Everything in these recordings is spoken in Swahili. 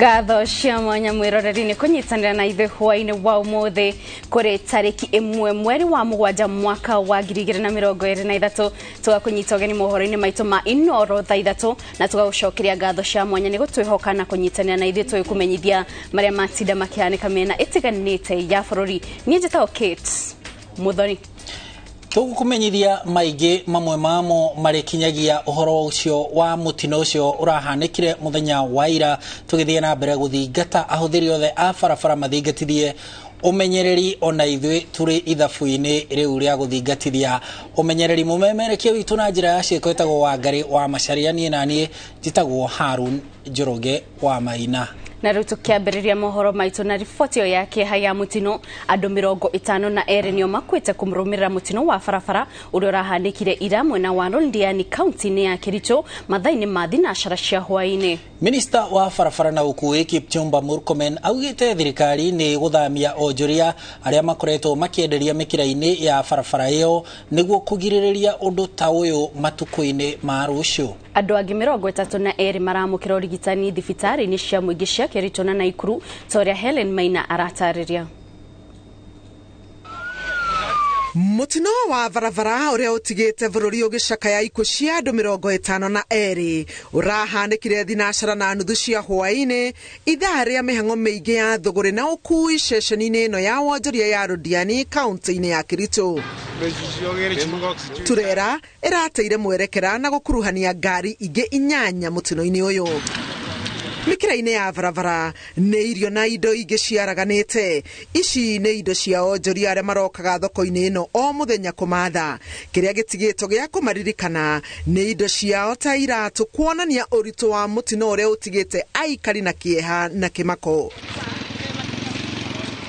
Gatho cia mwanya mwiroreri kunyitanira na ithe hwaine wa umuthi kuri tariki 1 mweri wa mugwanja mwaka wa 2023 tugakunyita ugeni mohoro-ini maitu ma inoro tha ithatu na tugagucokeria gatho cia mwanya ni gutwihoka na kunyitanira na ithe twikumenyithia maria matinda makianika mena itiganite ya bururi ni njitao Kate Muthoni tugukumenyithia maige mamwe mamo marekinyagia uhoro ucio wa mutino ucio urahanikire muthenya wa ira tugithie na mbere guthingata ahuthiri othe a barabara mathingatithie umenyereri ona ithwe turi ithabu-ini riu ria guthingatithia umenyereri mumemerekia witu na njira ya ciiko itagwo Wangari wa Macharia nie nanie njitagwo Harun Njoroge wa Maina na riu tukiambiriria mohoro maitu na riboti yo yake haya mutino andu 52 nio makwite kumrumirira mutino wa barabara uria urahanikire ira mwena wa Londiani county ya Kericho mathaini ma thinacara cia hwaini. Minister wa barabara na ukui Kaptagat Murang'a augite thirikari ni guthamia onjoria aria makoretwo makienderia mikira-ini ya barabara iyo niguo kugiririria undu ta uyu matuko-ini ma rucio. Andu angi 32 maramukira urigitani thibitari-ini cia muingi cia Kericho na Naikuru toria Helen Maina aratariria. Mutino wa barabara uria utigite bururi ugicakaya ikuo cia andu 52 urahanikire thinacara na nuthu cia hwaini ithaa ria mihango miingi ya thogori na ukui ceceni-ini ino ya wonjoria ya Londiani county ya Kericho. Turera irateire mwerekera na gukuruhania ngari ingi 8 mutino-ini uyu. Mikira-ini ya barabara ni irio na indo ingi ciaraganite. Ici ni indo cia onjoria aria marokaga thoko-ini ino o muthenya kumatha. Kiria gitigitwo gia kumaririkana ni indo ciao ta iratu kuonania uritu wa mutino uria utigite aikari na kieha na kimako.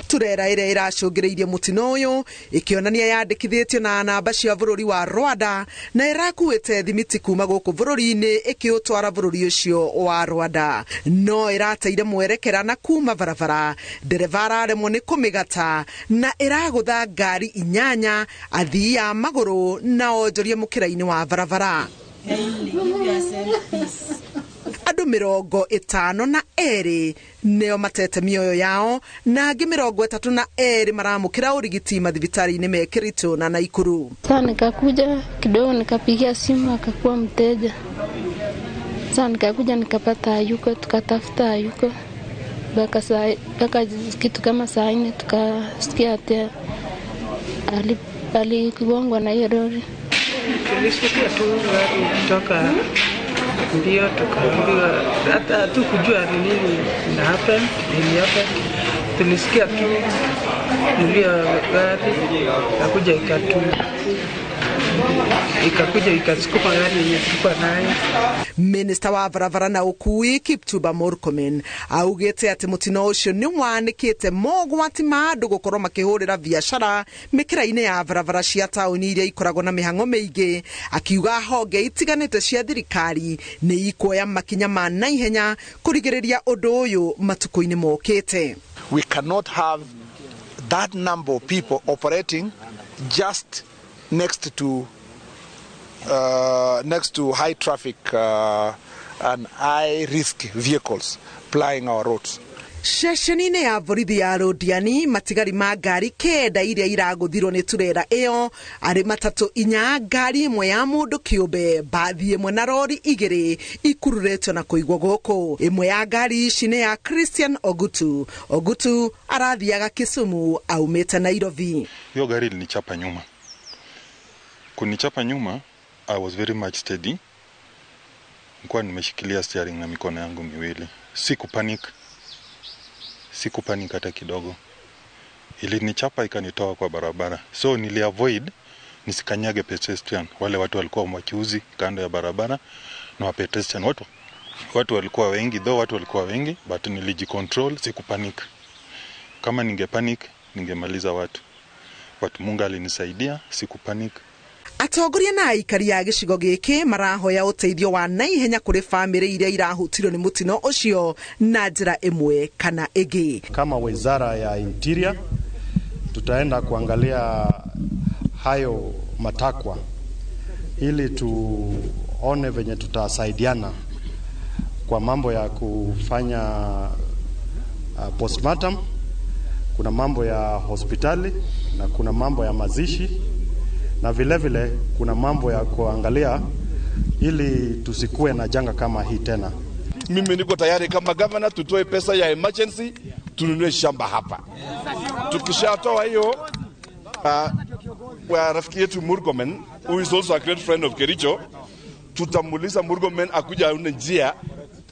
Turera ire iracungiriirie mutino uyu ikionania yandikithitio na namba cia bururi wa Rwanda na irakuite thimiti kuma guku bururi-ini ikiutwara bururi ucio wa Rwanda no irateire mwerekera na kuma barabara dereva araremwo ni kumigata na iragutha ngari 8 athii a maguru na onjoria mukira-ini wa barabara. Andu 52 neo matete mioyo yao na angi 32 maramukira urigiti mathibitari-ini me Kericho na Naikuru. Sasa nikakuja kidogo nikapigia simu akakuwa mteja. Sasa nikakuja nikapata yuko tukatafuta yuko baka kitu kama saa 4 tukasikia ati aligongwa na hiyo lori. Tulisikia tu kutoka ndio tukaambiwa hata tukujua ni nini na hapa ni hapa tulisikia tu ndio gari ikakuja ikasukuma gari yenye tulikuwa nayo. Minister wa barabara na ukui Kaptagat Murang'a augite ati mutino ucio ni wanikite mogwati ma andu gukorwo makihurira biashara mikira-ini ya barabara cia tauni iria ikoragwo na mihango miingi akiuga honge itiganite cia thirikari ni ikuoya makinya ma naihenya kurigiriria undu uyu matuko-ini mokite. We cannot have that number of people operating just next to high traffic and high risk vehicles plying our roads. Ceceni-ini ya borithi ya Londiani matigari ma ngari 9 iria iraguthirwo ni turera iyo ari matatu 4 ngari imwe ya mundu kiumbe bathi imwe na rori 2 ikururetwo na kuigwo guku. Imwe ya ngari ici ni ya Christian Ogutu arathiaga Kisumu aumite Nairobi. Hiyo gari ilinichapa nyuma. Kunichapa nyuma I was very much steady. Nilikuwa nimeshikilia steering na mikono yangu miwili. Sikupanic hata kidogo. Ilinichapa ikanitoa kwa barabara. So niliavoid nisikanyage pedestrian. Wale watu walikuwa wakiuzi kando ya barabara na wa pedestrian watu walikuwa wengi, but nilijicontrol, sikupanic. Kama ningepanic ningemaliza watu. But Mungu alinisaidia, sikupanic. Atongoria na aikari ya gicigo giki marahoya uteithio wa naihenya kuri family iria irahutirwo ni mutino ucio na njira imwe kana ingi. Kama wizara ya Interior tutaenda kuangalia hayo matakwa ili tuone venye tutasaidiana kwa mambo ya kufanya postmortem, kuna mambo ya hospitali na kuna mambo ya mazishi, na vile vile kuna mambo ya kuangalia ili tusikue na janga kama hii tena. Mimi niko tayari kama governor tutoe pesa ya emergency tununue shamba hapa. Tukishatoa hiyo wa rafiki yetu Murang'a, who is also a great friend of Kericho, tutamuuliza Murang'a akuja aone njia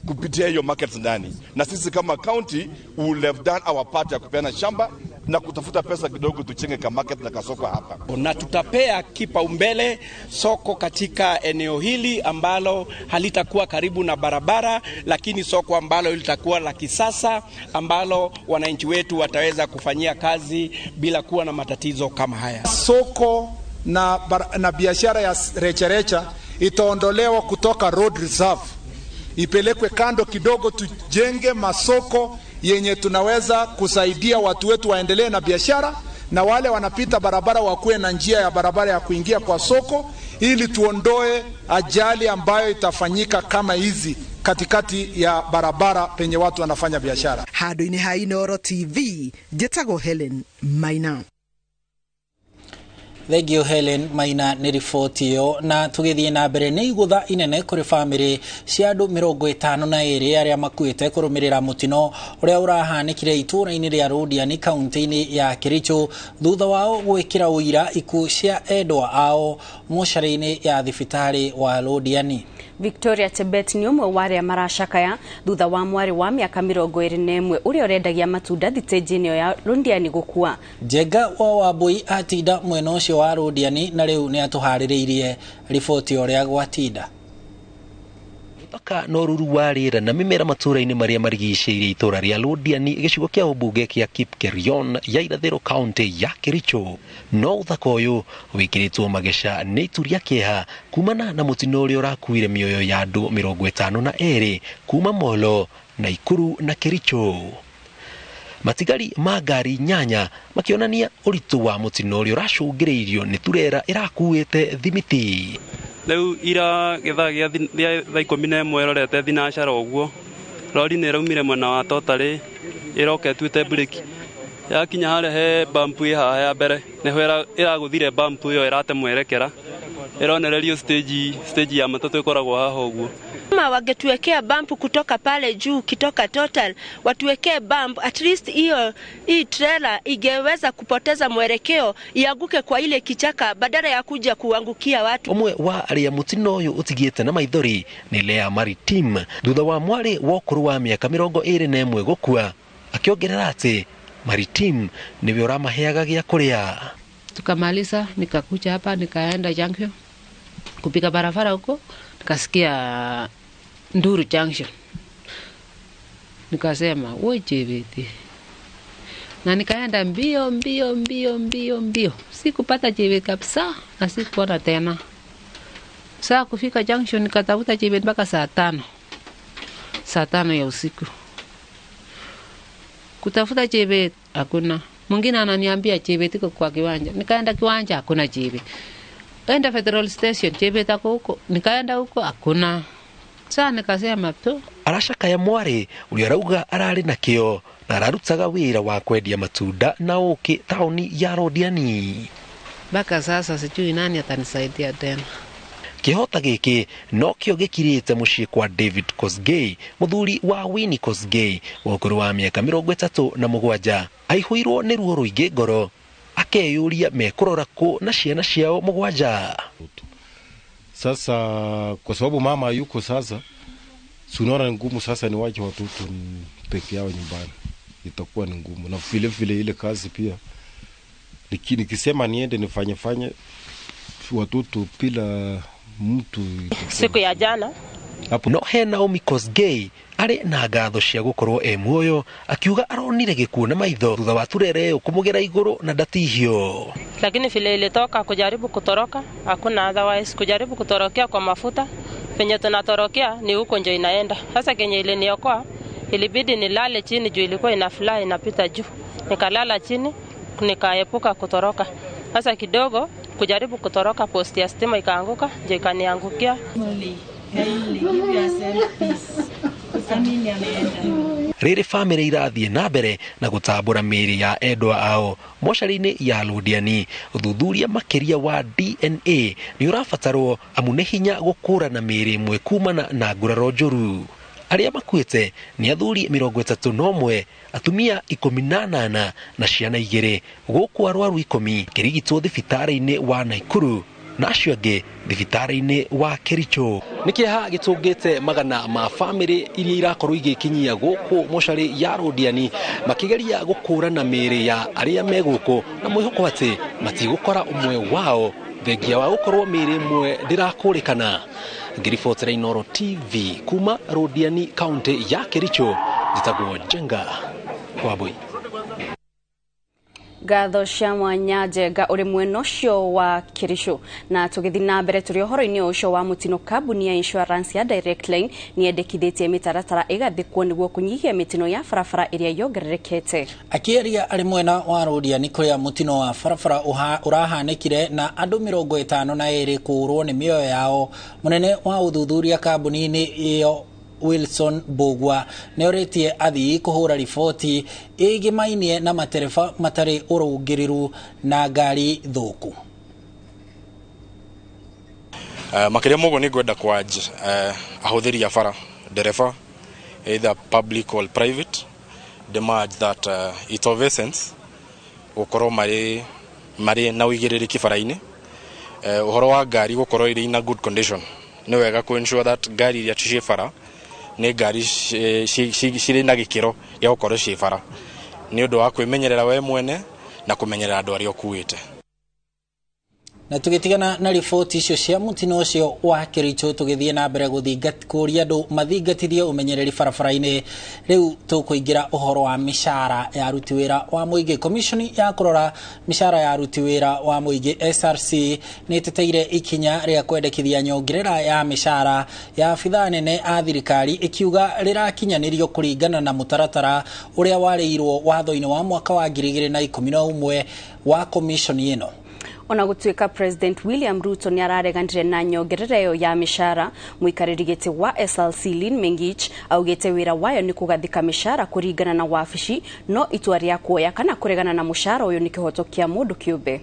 kupitia hiyo market ndani. Na sisi kama county we will have done our part ya kupeana shamba na kutafuta pesa kidogo tuchenge ka market na kasoko hapa. Na tutapea kipaumbele soko katika eneo hili ambalo halitakuwa karibu na barabara, lakini soko ambalo litakuwa la kisasa, ambalo wananchi wetu wataweza kufanyia kazi bila kuwa na matatizo kama haya. Soko na biashara ya recharecha itaondolewa kutoka road reserve, ipelekwe kando kidogo, tujenge masoko yenye tunaweza kusaidia watu wetu waendelee na biashara, na wale wanapita barabara wakuwe na njia ya barabara ya kuingia kwa soko, ili tuondoe ajali ambayo itafanyika kama hizi katikati ya barabara penye watu wanafanya biashara. Handu-inĩ ha Inooro TV, njĩtagwo Helen Maina. Thegio Helen Maina ni riboti yo, na tugithie na mbere ni igutha inene kuri family cia andu 52 aria makuite kurumirira mutino uria urahanikire itura-ini ria Londiani kaunti-ini ya Kericho thutha wao gwikira uira ikuo cia endwa ao mochari-ini ya thibitari wa Londiani. Victoria Tebet ni umwe wa aria maracakaya thutha wa mwari wa miaka 21 uria urendagia matunda thitĩnji-inĩ ya Londiani gukua. Jenga wa Wambui atinda mwena ucio wa Londiani na riu ni atuhaririirie riboti uria gwatinda. Aka noruru wa rĩera na mĩmera matũra-inĩ maria marigicĩirie itura ria Londiani gĩcigo kĩa ũmbunge kĩa Kipkerion ya irathĩro kaunti ya Kericho. No ũthaka ũyũ wĩkĩrĩtwo mageca nĩ ituria kĩeha kumana na mũtino ũrĩa ũrakuire mĩoyo ya andũ 52 kuma Molo, Naikuru na Kericho. Matigari ma ngari nyanya makionania ũritũ wa mũtino ũrĩa ũracũngĩrĩirio nĩ turera ĩrakuĩte thimiti. Leu ira getha gĩa thaa 11 rorete thinacara ũguo lori nĩ raumire mwena wa Totally ĩroka ĩtuĩte breki yakinya harĩa he bump haha ya mbere nĩho ĩragũthire bump ĩyo ĩrate mwerekera ĩronererio stage ya matatũ ĩkoragwo haha ũguo. Kama wangetuwekea bump kutoka pale juu kitoka Total, watuwekee bump, at least hii trailer ingeweza kupoteza mwelekeo ianguke kwa ile kichaka badala ya kuja kuangukia watu. Omwe wa aria mutino uyu utigiete na maithori ni Lea Maritime thutha wa mwari wa ukuru wa miaka 21 gukua, akiongerera ati Maritime niwe uramaheaga gĩa kuria. Tukamaliza nikakuja hapa nikaenda Junction kupiga barabara huko, nikasikia Nduru Junction. Nikasema woi Chebeti, na nikaenda mbio. Sikupata Chebeti kabisa na sikuona tena. Saa kufika Junction nikatafuta Chebeti mpaka saa 5 ya usiku. Kutafuta Chebeti hakuna. Mwingine ananiambia Chebeti iko kwa kiwanja. Nikaenda kiwanja hakuna Chebeti. Enda Federal Station Chebeti ako huko. Nikaenda huko hakuna. Saa nikasema tu aracakaya mwari uria rauga arari na kio na ararutaga wira wa kwendia matunda na uki tauni ya Londiani. Baka sasa sijui nani atanisaidia tena. Kihota giki no kio gikirite mucii kwa David Kosgei, muthuri wa Winnie Kosgei wa ukuru wa miaka 37 aihuirwo ni ruo ruingi ngoro akeyuria mekurora ku na ciana ciao 7. Sasa kwa sababu mama yuko sasa, sunaona ngumu sasa ni waje watoto peke yao nyumbani. Itakuwa ni ngumu na vile ile kazi pia. Nikisema niende nifanye watoto bila mtu. Siku ya jana hapo no hena Naomi Kosgei ari na ngatho cia gukorwo muoyo akiuga aronire gikuo na maitho thutha wa turere kumugera iguru na ndatihio. Lakini vile ilitoka kujaribu kutoroka hakuna, otherwise kujaribu kutorokea kwa mafuta penye tunatorokea ni huko ndio inaenda. Sasa kenye ile niokoa ilibidi nilale chini juu ilikuwa inafly inapita juu. Nikalala chini nikaepuka kutoroka. Sasa kidogo kujaribu kutoroka posti ya stima ikaanguka, je ikaniangukia. rĩrĩ bamĩrĩ irathiĩ na mbere na gũtambũra mĩĩrĩ ya endwa ao mocarĩ-inĩ ya Londiani. Ũthuthuria makĩria wa DNA nĩ ũrabatarwo amu nĩ hinya gũkũrana mĩĩrĩ ĩmwe kumana na nguraro njũru. Arĩa makuĩte nĩ athuri 31, atumia 18 na ciana 2, gũkũ arwaru 10 kĩrigitwo thibitarĩ-inĩ wa Naikuru na acio angĩ thibitarĩ-inĩ wa Kericho. Nĩ kĩeha gĩtũngĩte magana ma bamĩrĩ iria irakorwo igĩkinyia gũkũ mocarĩ ya Londiani makĩgeria gũkũrana mĩĩrĩ ya arĩa me gũkũ na mwĩhoko atĩ matigũkora ũmwe wao thengia wa gũkorwo mĩĩrĩ ĩmwe ndĩrakũrĩkana. Ngiribotera Inooro TV kuma Londiani kaunti ya Kericho, njĩtagwo Jenga Wambui. Gatho cia mwanya Njenga uri mwena ucio wa Kericho na tugithi na mbere turi uhoro-ini ucio wa mutino. Kambuni ya insurance ya Direct Line ni endekithĩtie mĩtaratara ĩgathikwo nĩguo kũnyihia mĩtino ya barabara ĩrĩa yongererekete. Akĩaria arĩ mwena wa Londiani kũrĩa mutino wa barabara ũrahanĩkire na andũ 52 kũũrwo nĩ mĩoyo yao, mũnene wa ũthuthuria kambuni-inĩ ĩyo Wilson Bogwa nĩ orĩtie athii kũhũra riboti ĩgĩmainie na matereba matarĩ ũrũngĩrĩru na ngari thũku. Makĩria moguo nĩ ngwenda kwanjia ahũthĩri a bara, ndereba either public or private, demand that it of essence gũkorwo marĩ na ũigĩrĩrĩki bara-inĩ, ũhoro wa ngari gũkorwo irĩ in a good condition. Nĩ wega kũ ensure that ngari iria ciĩ bara nĩ ngari cirĩ na gĩkĩro gĩa gũkorwo ciĩ bara, nĩ ũndũ wa kwĩmenyerera we mwene na kũmenyerera andũ arĩa ũkuĩte. Na tũgĩtigana na riboti icio cia mutino ucio wa Kericho, tũgĩthiĩ na mbere kũria andũ mathingatithie ũmenyereri barabara-inĩ. Rĩu tũkũingĩra ũhoro wa mĩcara ya aruti wĩra wa mũingĩ. Komishoni ya kũrora mĩcara ya aruti wĩra wa mũingĩ SRC nĩ ĩteteire ikinya rĩa kwendekithia nyongerera ya mĩcara ya abithaa nene a thirikari, ikiuga rĩrakinyanĩrio kũringana na mũtaratara ũrĩa warĩirwo watho-inĩ wa mwaka wa 2011 wa komishoni ĩno. Ona gũtuĩka President William Ruto ni arareganire na nyongerera ĩyo ya mĩcara, mũikarĩri gĩtĩ wa SLC Lynn Mengich augĩte wĩra wayo ni kũgathika mĩcara kũringana na wabici, no itua rĩa kuoya kana kũregana na mũcara ũyũ ni kĩhoto kĩa mũndũ kĩũmbe.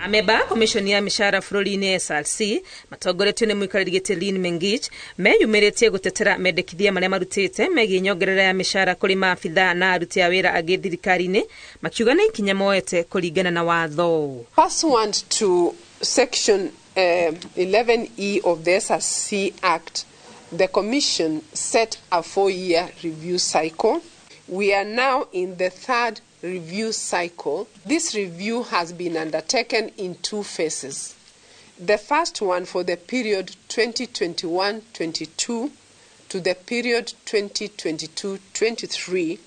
Ameba komishoni ya mĩcara bũrũri-inĩ SRC matongoretio nĩ mũikarĩri gĩtĩ Lynn Mengich meyumĩrĩtie gũtetera mendekithia marĩa marutĩte megiĩ nyongerera ya mĩcara kũrĩ maabithaa na aruti a wĩra angĩ thirikari-inĩ, makiuga nĩ ikinya moete kũringana na watho. Pursuant to section 11E of the SRC Act, the commission set a 4-year review cycle. We are now in the 3rd review cycle. This review has been undertaken in 2 phases. The first one for the period 2021-22 to the period 2022-23,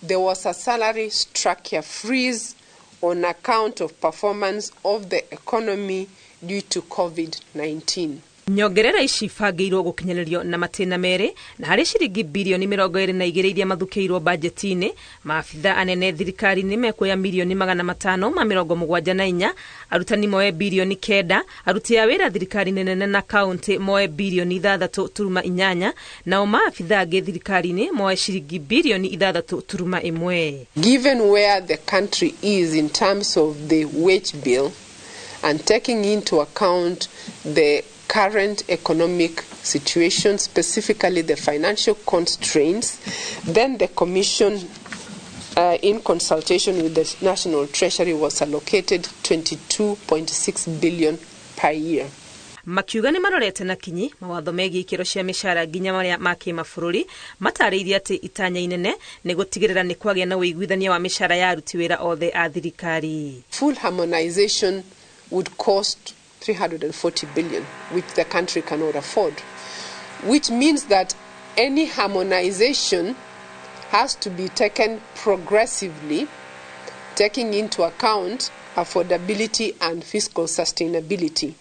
there was a salary structure freeze on account of performance of the economy due to COVID-19. Nyongerera ici bangĩirwo gũkinyanĩrio na matĩna merĩ na harĩ ciringi bilioni 22 iria mathukĩirwo bajeti-inĩ. Maabithaa anene thirikari-inĩ mekuoya milioni 574, arutani moe bilioni 9, aruti a wĩra thirikari-inĩ nene na kaunti moe bilioni 6.8, nao maabithaa angĩ thirikari-inĩ moe ciringi bilioni 6.1. Given where the country is in terms of the wage bill and taking into account the current economic situation, specifically the financial constraints, then the commission, in consultation with the National Treasury, was allocated 22.6 billion per year. Makiuga nĩ marorete na kinyi mawatho megiĩ ikĩro cia mĩcara nginya marĩa ma kĩmabũrũri, matarĩirie atĩ itanya inene nĩ gũtigĩrĩra nĩ kwagĩa na ũiguithania wa mĩcara ya aruti wĩra othe a thirikari. Full harmonization would cost 340 billion, which the country cannot afford, which means that any harmonization has to be taken progressively, taking into account affordability and fiscal sustainability.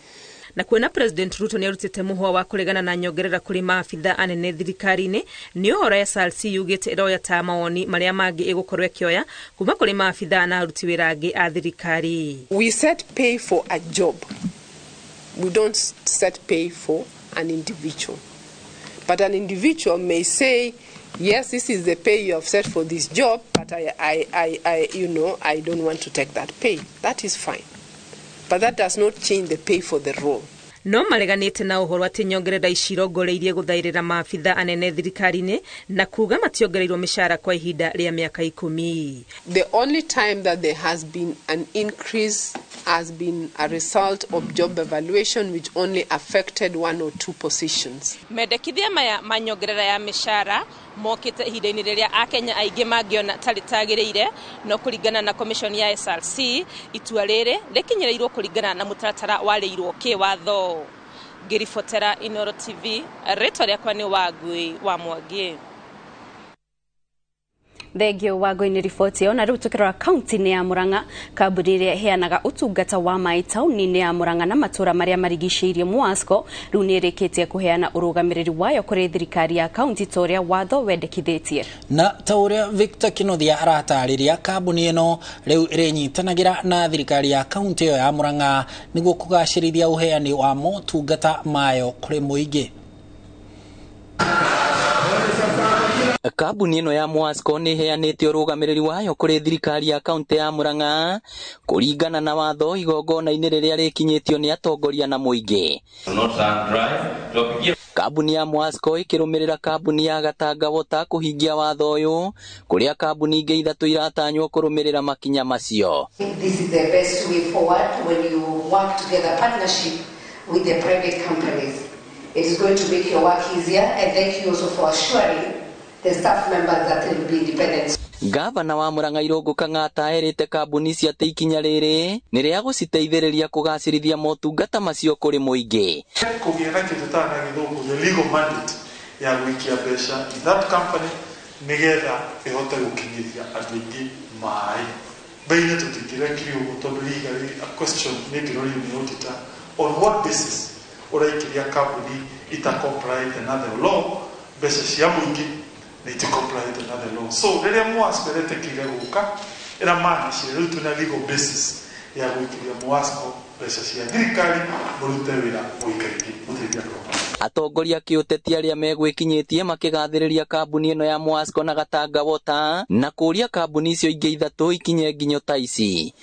Na kuona President Ruto ni arutite muhwa wa kuregana na nyongerera kuri maabithaa anene thirikari-ini, ni uhoro SRC yugite iroya ta mawoni maria mangi igukorwo kioya kuma kuri maabithaa na aruti wira angi a thirikari. We set pay for a job. We don't set pay for an individual. But an individual may say, yes, this is the pay you have set for this job, but I don't want to take that pay. That is fine. But that does not change the pay for the role. No mareganite na uhoro ati nyongerera icirongoreirie guthairira maabitha anene thirikari-ini na kuga mationgereirwo mishara kwa ihinda ria miaka 10. The only time that there has been an increase has been a result of job evaluation which only affected 1 or 2 positions. Mendekithia maya manyongerera ya mishara mokite ihinda-ini riria akenya aingi mangiona tagiriire no kuringana na commission ya SRC itua riri rikinyireirwo kuringana na mutaratara wareirwo kiwatho. Ngiribotera Inoro TV, rĩtwa rĩakwa nĩ Wangui wa Mwangi. Thengio Wangui-inĩ riboti ĩyo, na rĩu tũkĩrora kaunti-inĩ ya Murang'a, kambuni ĩrĩa ĩheanaga ũtungata wa maĩ taũni-inĩ ya Murang'a na matũra marĩa marigicĩirie MUASCO rĩu nĩ ĩrĩkĩtie kũheana ũrũgamĩrĩri wayo kũrĩ thirikari ya kaunti ta ũrĩa watho wendekithĩtie. Na ta ũrĩa Victor Kinothia aratarĩria, kambuni ĩno rĩu ĩrĩnyitanagĩra na thirikari ya kaunti ĩyo ya Murang'a nĩguo kũgacĩrithia ũheani wa motungata mayo kũrĩ mũingĩ. Kambuni ĩno ya MUASCO nĩ ĩheanĩte ũrũgamĩrĩri wayo kũrĩ thirikari ya kaunti ya Murang'a kũringana na watho igongona-inĩ rĩrĩa rĩkinyĩtio nĩ atongoria na mũingĩ. Kambuni ya MUASCO ĩkĩrũmĩrĩra kambuni ya Kaptagat kũhingia watho ũyũ kũrĩa kambuni ingĩ ithatũ iratanywo kũrũmĩrĩra makinya macio. This is the best way forward when you work together partnership with the private companies. It is going to make your work easier, and thank you also for assuring the staff members that will be independent. Gavana wa Murang'a Irũngũ Kang'ata erĩte kambuni cia ikinya rĩrĩ nĩ rĩa gũciteithĩrĩria kũgacĩrithia motungata macio kũrĩ mũingĩ. Kũgĩa na kĩndũ ta na gĩthũngũ the legal mandate ya gũikia mbeca in that company nĩgetha ĩhote gũkinyithia andũ aingĩ maĩ. Mbei-inĩ tũtingĩrekire ũguo tondũ legally a question nĩngĩrorio nĩ auditor on what basis ũraikĩria kambuni ita-comply with another law mbeca cia mũingĩ need to comply with another law. So, rĩrĩa MUASCO ĩretekire gũka ĩramaanisha rĩu tuna legal basis ya gũikiria MUASCO mbeca cia thirikari mũrute wĩra mũikaingĩ mũteithia kũrũma. Atongoria kĩũteti arĩa megwĩkinyĩtie makĩgathĩrĩria kambuni ĩno ya MUASCO na Kaptagat na kũria kambuni icio ingĩ ithatũ ikinye nginyo ta ici.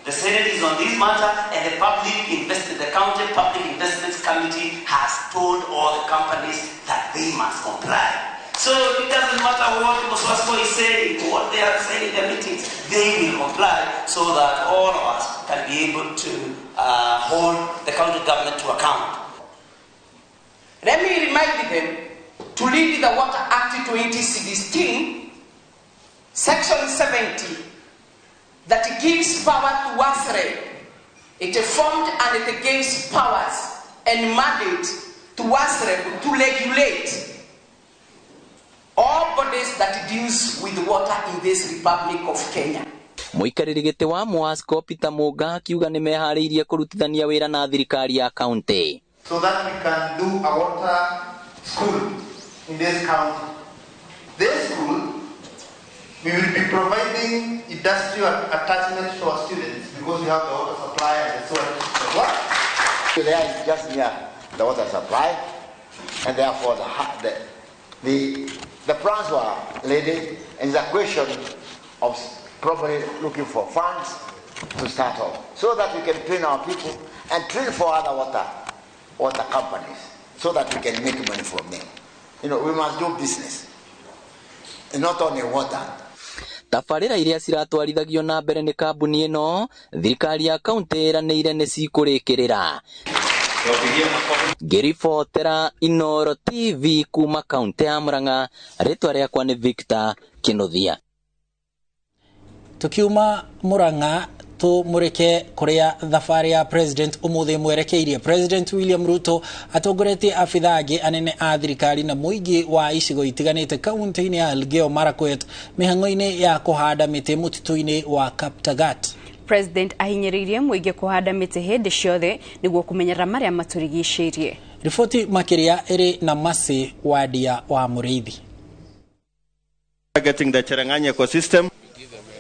The Senate is on this matter, and the County Public Investments Committee has told all the companies that they must comply. So it doesn't matter what MUASCO is saying, what they are saying in their meetings, they will comply so that all of us can be able to hold the county government to account. Let me remind them to read the Water Act 2016, Section 70. That it gives power to WASRE. It formed and it gives powers and mandate to WASRE to regulate all bodies that deals with water in this Republic of Kenya. Mũikarĩri gĩtĩ wa MUASCO Peter Mũnga akiuga nĩ meharĩirie kũrutithania wĩra na thirikari ya kaunti. So that we can do a water school in this county. This school we will be providing industrial attachments to our students because we have the water supply and the sewage system. What? There is just near the water supply, and therefore the plans were ready, and the question of probably looking for funds to start off, so that we can train our people and train for other water companies, so that we can make money from them. You know, we must do business, and not only water. Tabarĩra iria ciratwarithagio na mbere nĩ kambuni ĩno, thirikari ya kaunti ĩranĩire nĩ cikũrĩkĩrĩra. Ngĩribotera Inoro TV kuma kaunti ya Murang'a, rĩtwa rĩakwa nĩ Victor Kinothia. Tukiuma Murang'a tumureke kuria thabarĩ ya president umuthi mwerekeirie. President William Ruto atongoretie abitha angĩ anene a thirikari na mũingĩ wa icigo itiganĩte kaunti-inĩ ya Elgeyo Marakwet mĩhang'o-inĩ ya kũhanda mĩtĩ mũtitũ-inĩ wa Kaptagat. President ahinyĩrĩirie mũingĩ kũhanda mĩtĩ hĩndĩ ciothe nĩguo kũmenyerera marĩa matũrigicĩirie. Riboti makĩria ĩrĩ na Masi Wadia wa Mũrĩithi. Getting the Cherangany ecosystem.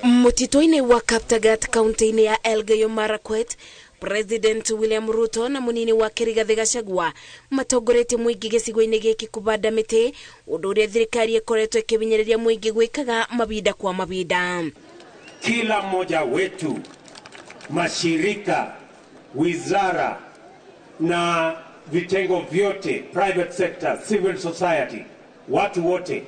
Mũtitũ-inĩ wa Kaptagat kaunti-inĩ ya Elgeyo Marakwet President William Ruto na munini wa Rigathi Gachagua matongorete muingi gicigo-ini giki kubanda miti, undu uria thirikari ikoretwo ikivinyereria muingi gwikaga mabinda kwa mabinda. Kila mmoja wetu, mashirika, wizara na vitengo vyote, private sector, civil society, watu wote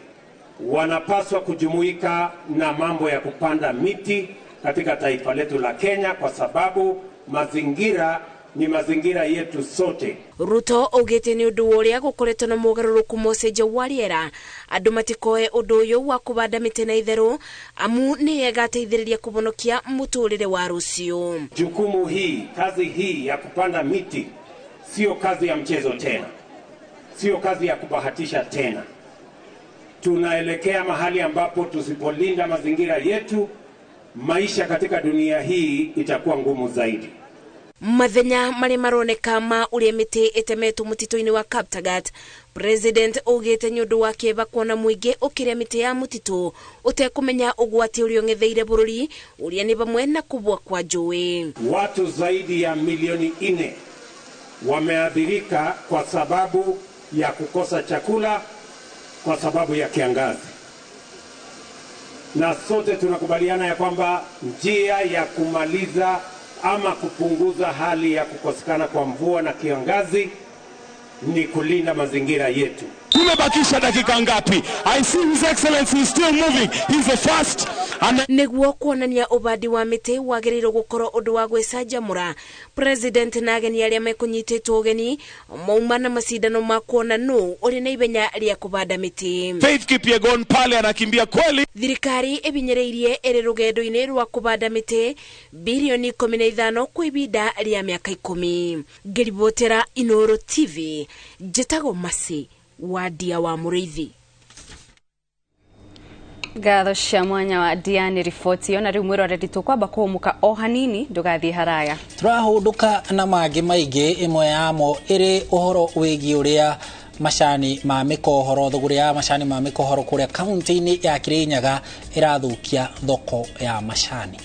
wanapaswa kujumuika na mambo ya kupanda miti katika taifa letu la Kenya, kwa sababu mazingira ni mazingira yetu sote. Ruto augite ni undu uria gukoretwo na mugaruruku mocenjia wa riera, andu matikoe undu uyu wa kubanda miti na itheru, amu ni yegateithiriria kubonokia muturire wa rucio. Jukumu hii, kazi hii ya kupanda miti sio kazi ya mchezo tena, sio kazi ya kubahatisha tena. Tunaelekea mahali ambapo tusipolinda mazingira yetu, maisha katika dunia hii itakuwa ngumu zaidi. Mathenya mari maroneka ma uria miti itemetwo mutito-ini wa Kaptagat, President ugite ni undu wa kieba kuona muingi ukiria miti ya mutito utekumenya ugwati uria ngetheire bururi uria ni bamwe na kubwa kwa njui. Watu zaidi ya milioni 4 wameathirika kwa sababu ya kukosa chakula, kwa sababu ya kiangazi. Na sote tunakubaliana ya kwamba njia ya kumaliza ama kupunguza hali ya kukosekana kwa mvua na kiangazi ni kulinda mazingira yetu. Tumebakisha dakika ngapi? I see His Excellency is still moving. He's the first. Niguo kuonania ubandi wa miti wagiriirwo gukorwo undu wa gwicanjamura, President na ageni aria mekunyititwo ugeni mauma na macindano ma kuona nu uri na ibenya ria kubanda miti. Faith Kipyegon pale anakimbia kweli. Thirikari ibinyereirie iri rugendo-ini rwa kubanda miti bilioni 15 kwa ibinda ria miaka 10. Ngiribotera Inoro TV, Jetago Masi wa Dia wa Muriithi. Gatho cia mwanya wa Diani riboti yo na riu mwiroreri tukwamba kumuka o hanini ndugathie haraya. Turahunduka na mangi maingi, imwe yamo iri uhoro wigi uria macani ma mikohoro, thuguri ya macani ma mikohoro kuria kaunti-ini ya Kirinyaga irathukia thoko ya macani.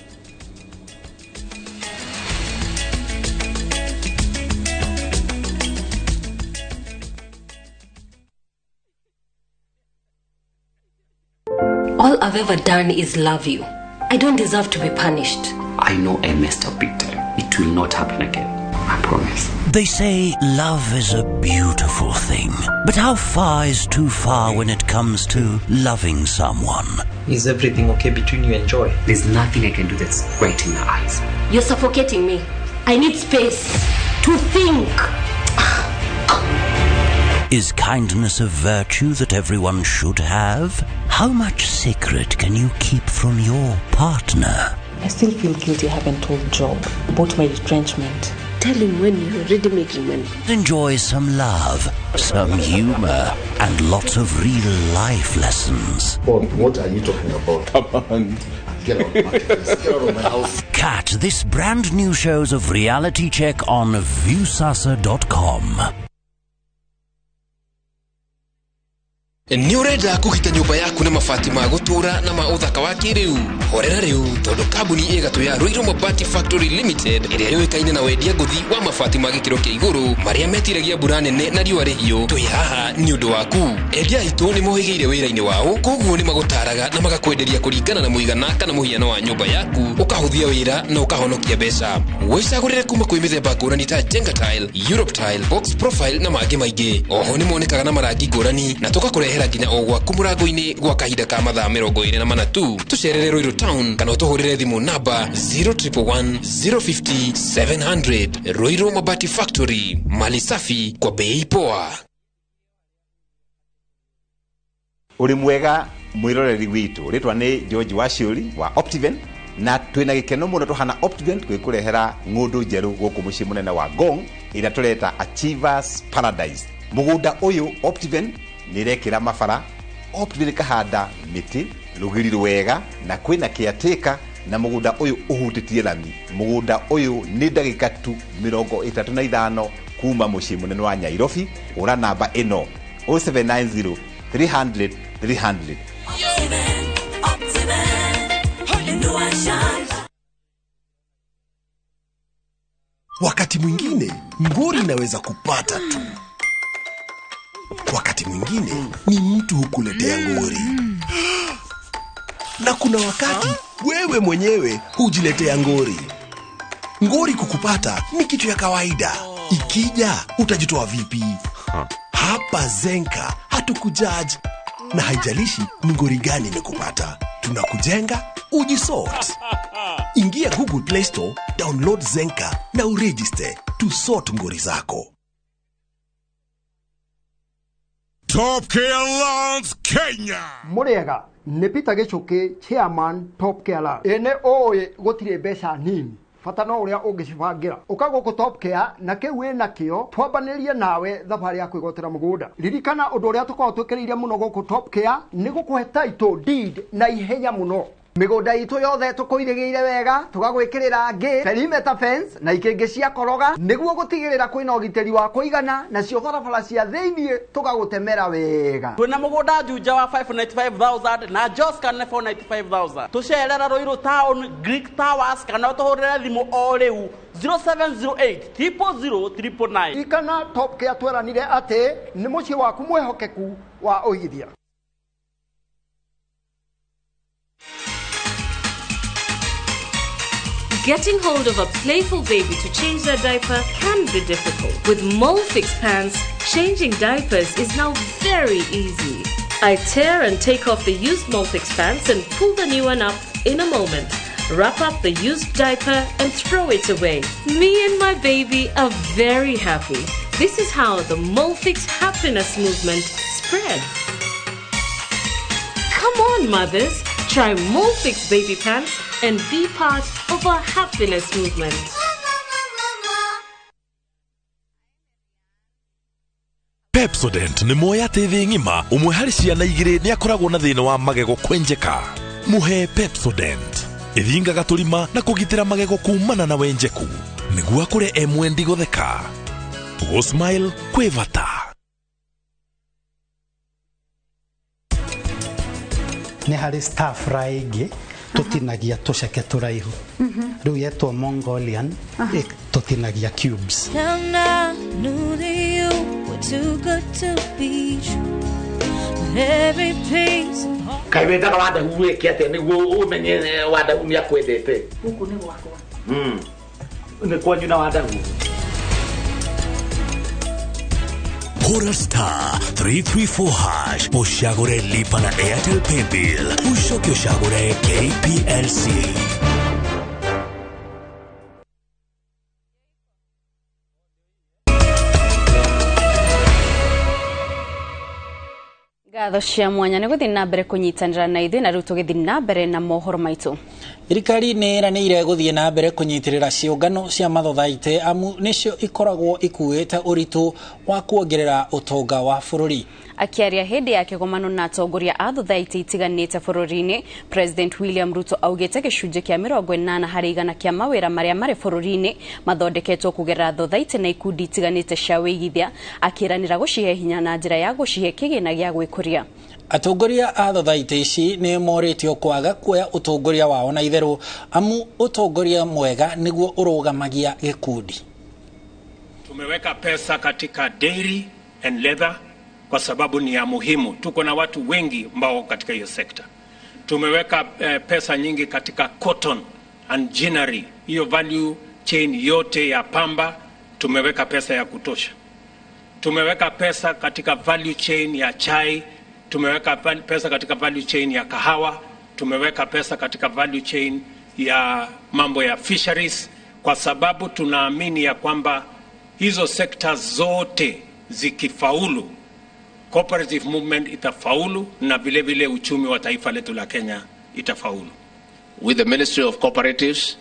All I've ever done is love you. I don't deserve to be punished. I know I messed up big time. It will not happen again. I promise. They say love is a beautiful thing. But how far is too far when it comes to loving someone? Is everything okay between you and Joy? There's nothing I can do that's right in her eyes. You're suffocating me. I need space to think. Is kindness a virtue that everyone should have? How much secret can you keep from your partner? I still feel guilty I haven't told Job about my retrenchment. Tell him when you're already making money. Enjoy some love, some humor, and lots of real life lessons. What are you talking about? Come on. Get out of my house. Catch this brand new shows of Reality Check on viewsasa.com. Ni urenda kugita nyumba yaku na mabati ma gutura na ma uthaka wa kiriu horera riu tondu kambuni igatu ya Ruiru Mabati Factory Limited iria yoikaine na wendia nguthi wa mabati ma gikiro kia iguru maria metiragia mbura nene na riua rihiu twi haha ni undu waku. Endia itu ni mohigeire wira-ini wao, koguo ni magutaraga na magakwenderia kuringana na muigana kana muhiano wa nyumba yaku, ukahuthia wira na ukahonokia mbeca. Wicagurire kuma kwi mithemba ngurani ta Jenga Tile, Europe Tile, Box Profile na mangi maingi. Oho ni monekaga na marangi ngurani na tugakurehera nginya o gwaku murango-ini gwa kahinda ka mathaa 24 tu. Tucerere Ruiru Town kana utuhurire thimu namba 0111 050 700. Ruiru Mabati Factory, mali safi kwa bei poa. Uri mwega mwiroreri witu, ritwa ni George Washuri wa Optiven, na twina gikeno muno tuhana Optiven twikurehera ngundu njeru guku mucii munene wa Ngong ira tureta Achievers Paradise. Mugunda uyu Optiven nirekira mabara, Optiven kahanda miti rugiri rwega na kwina kiateka na mugunda uyu uhutitie lami. Mugunda uyu ni ndagika tu 35 kuma mucii munene wa Nairobi. Ura namba ino 0790 300 300. Wakati mwingine ngori inaweza kupata tu. Wakati mwingine ni mtu hukuletea ngori. Na kuna wakati wewe mwenyewe hujiletea ngori. Ngori kukupata ni kitu ya kawaida. Ikija utajitoa vipi? Hapa Zenka hatukujudge na haijalishi ni ngori gani imekupata. Tunakujenga ujisort. Ingia Google Play Store, download Zenka na uregister to sort ngori zako. Top Care Lounge Kenya. Murega ne Peter Gichuki chairman Top Care Lounge. Ene oye gotire mbeca nini. Fata no uria ungicibangira ukago ku Top Care na kiwe nakio twambanirie nawe thabari ya kwigotera mugunda ririkana undu uria tukao twikiriire muno goku Top Care ni gukuhe title deed na ihenya muno migunda itu yothe tukuirigiire wega tugagwikirira ngi perimeter fence na ikingi cia koroga niguo gutigirira kwina ugiteri wa kuigana na cio barabara cia thiini tugagutemera wega twina mugunda juja wa 595,000 na Joscan 495,000 tucerera Ruiru Town Greek Towers kana tuhurire thimu o riu 0708 000 ikana Top Care tweranire ate ni muci waku mwehokeku wa uigithia. Getting hold of a playful baby to change their diaper can be difficult. With Molfix pants, changing diapers is now very easy. I tear and take off the used Molfix pants and pull the new one up in a moment. Wrap up the used diaper and throw it away. Me and my baby are very happy. This is how the Molfix happiness movement spreads. Come on, mothers. Try Molfix baby pants and be part of our happiness movement. Pepsodent ni moya tethi ngima umwe hari ciana igiri ni akoragwo na thina wa magego kwenjeka. Muhe Pepsodent ithingaga tulima na kugitira magego kumana na wenjeku niguo akure emwendi gotheka. Go smile kwevata. Ni hari staff raigi tutinagia tuceke turaihu riu yetwo Mongolian tutinagia cubes. Kaibeta wada uwe kiate niguo umenye wada umya kwendete huku ni gwakwa ni kwanyu na wada uwe Hora star 334 hash ushagure lipa na Airtel Pay Bill ushoke ushagure KPLC. Gatho cia mwanya ni guthi na mbere kunyitanira na ithui na riu tugithi na mbere na mohoro maitu. Thirikari ni iranire guthie na mbere kunyitirira ciungano cia mathothaite amu nicio ikoragwo ikuite uritu wa kuongerera utonga wa bururi. Akiaria hindi ya kigomano na atongoria a thothaite itiganite bururi-ini, President William Ruto augite gicunji kia 80 hari igana kia mawira maria mari bururi-ini mathondeketwo kugerera thothaite na ikundi itiganite cia wigithia, akiranira gucihe hinya na njira ya gucihe kigina gia gwikuria. Atongoria a thothaite ici ni moritio kwaga kuoya utongoria wao na itheru amu utongoria mwega niguo urugamagia gikundi. Tumeweka pesa katika dairy and leather kwa sababu ni ya muhimu. Tuko na watu wengi ambao katika hiyo sekta. Tumeweka pesa nyingi katika cotton and ginnery. Hiyo value chain yote ya pamba tumeweka pesa ya kutosha. Tumeweka pesa katika value chain ya chai, tumeweka pesa katika value chain ya kahawa, tumeweka pesa katika value chain ya mambo ya fisheries kwa sababu tunaamini ya kwamba hizo sekta zote zikifaulu cooperative movement itafaulu na vile vile uchumi wa taifa letu la Kenya itafaulu. With the Ministry of Cooperatives,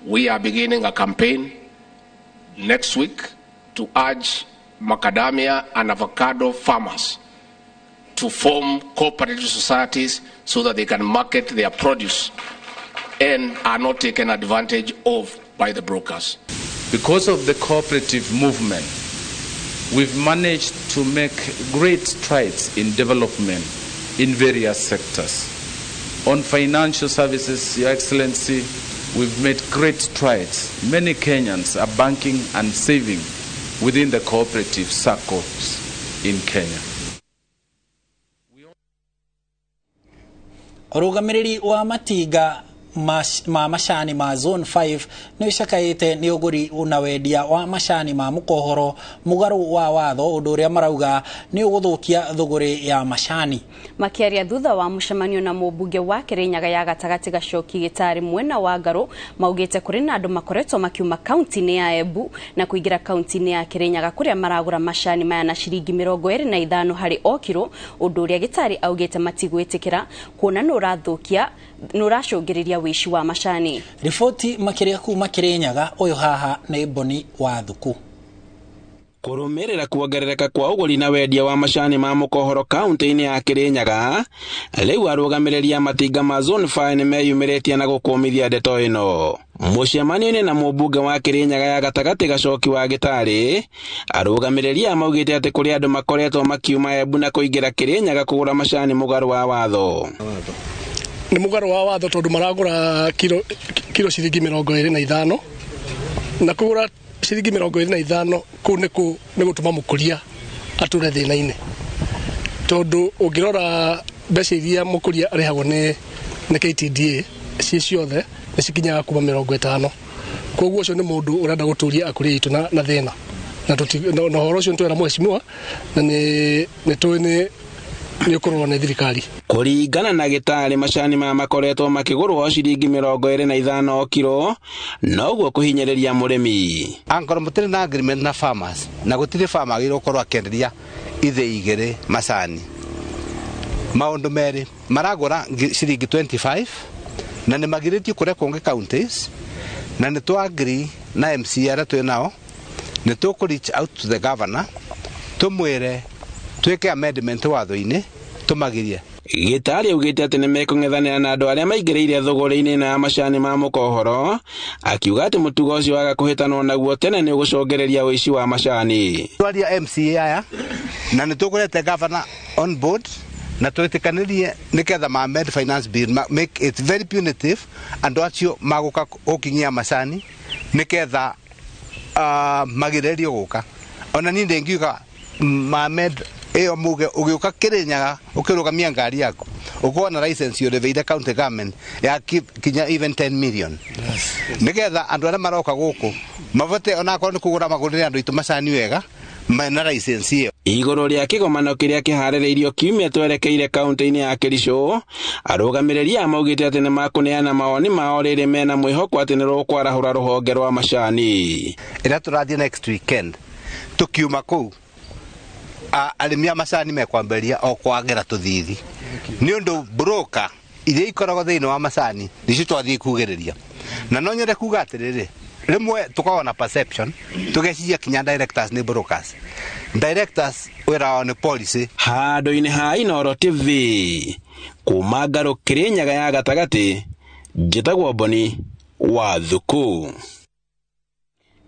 we are beginning a campaign next week to urge macadamia and avocado farmers to form cooperative societies so that they can market their produce and are not taken advantage of by the brokers. Because of the cooperative movement, we've managed to make great strides in development in various sectors. On financial services, Your Excellency, we've made great strides. Many Kenyans are banking and saving within the cooperative circles in Kenya. Orugamiriri wa matiga ma mashani ma zone 5 ni cakaite ni uguri una wendia wa mashani ma mukohoro mugaru wa watho unduria marauga ni uguthukia thuguri ya mashani makiaria thutha wa mucemanio na mubunge wa Kirinyaga ya gatagati Gacoki Gitari mwena wa Ngaru maugite kuri na andu makoretwo makiuma county ya Embu na kuingira county ya Kirinyaga kuria maragura mashani maya na shiringi 25 hari o kilo unduria Gitari augite matigwitikira kuona nurathukia nuracungiriria wishi wa mashani. Ripoti makiria kuma Kirinyaga uyu haha ni Boni wa Thuku. Kurumirira kuongerereka kwa uguri na wendia wa mashani ma mukohoro county-ini ya Kirinyaga riu arugamireria matinga ma zone 5 ni meyumiritie na gukumithia ndeto ino. Mucemanio-ini na mubunge wa Kirinyaga ya gatagati Gacoki wa Gitari arugamireria maugite ati kuri andu makoretwo makiuma Embu na kuingira Kirinyaga kugura mashani mugaru wa watho. Ni mugaru wa watho tondu maragura kilo shiringi 25 na kugura shiringi 25 ku ni gutuma mukuria ature thina-ini tondu ungirora mbeca iria mukuria arihagwo ni KTDA cie ciothe ni cikinyaga kuma 50 koguo ucio ni mundu urenda guturia akuria itu na thina na horo ucio ntwera mweshimiwa na ni tuini ni ukorwo ni thirikari. Kuringana na Gitari mashani ma makoretwo makigurwo shiringi 25 kilo noguo kuhinyiriria murimi. Angoro mutire na agreement na farmers na gutire farmer agiro korwo akenderia ithe igere mashani. Maundu meri maragura shiringi 25 na ni magiritio kure konge counties na ni to agree na MCA tu nao ni to reach out to the governor tumwire tweke amendment watho-ini tumagirie. Gitari augite ati ni mekung'ethanira na andu aria maingiriire thuguri-ini na mashani ma mukohoro akiuga ati mutugo ucio waga kuhitanwo naguo tene ni ugucogereria wici wa mashani. Twaria MCA aya na ni tukurete governor on board na twitikanĩrie niketha ma amend finance bill make it very punitive andu acio maguka ukinyia mashani niketha magirerio guka ona ni ndengiuga ma amend eo muge ugiuka Kirinyaga ukirugamia ngari yaku uko na license yore veida county government ya kinya even 10 million niketha andu aria maroka guku mavote ona korwo ni kugura magurire andu itu mashani wega na license iyo. Iguru ria kigomano kiria kihaririirio kiumia twerekeire county-ini ya Kericho arugamireria maugite ati ni makuneana mawoni mao riri mena mwihoko ati ni rukwarahura ruhonge rwa mashani. Ira turathie next weekend tukiuma kuu alimia mashani mekwamberia o kwagera tuthithi ni undu broker iria ikoragwo thiini wa mashani nicio twathii kugiriria na no nyende kuga atiriri rimwe tukaona perception tugeciria kinya directors ni brokers directors wera ni policy. Handu-ini ha Inooro TV kuma Ngaru Kirinyaga ya gatagati njitagwo Boni wa Thuku.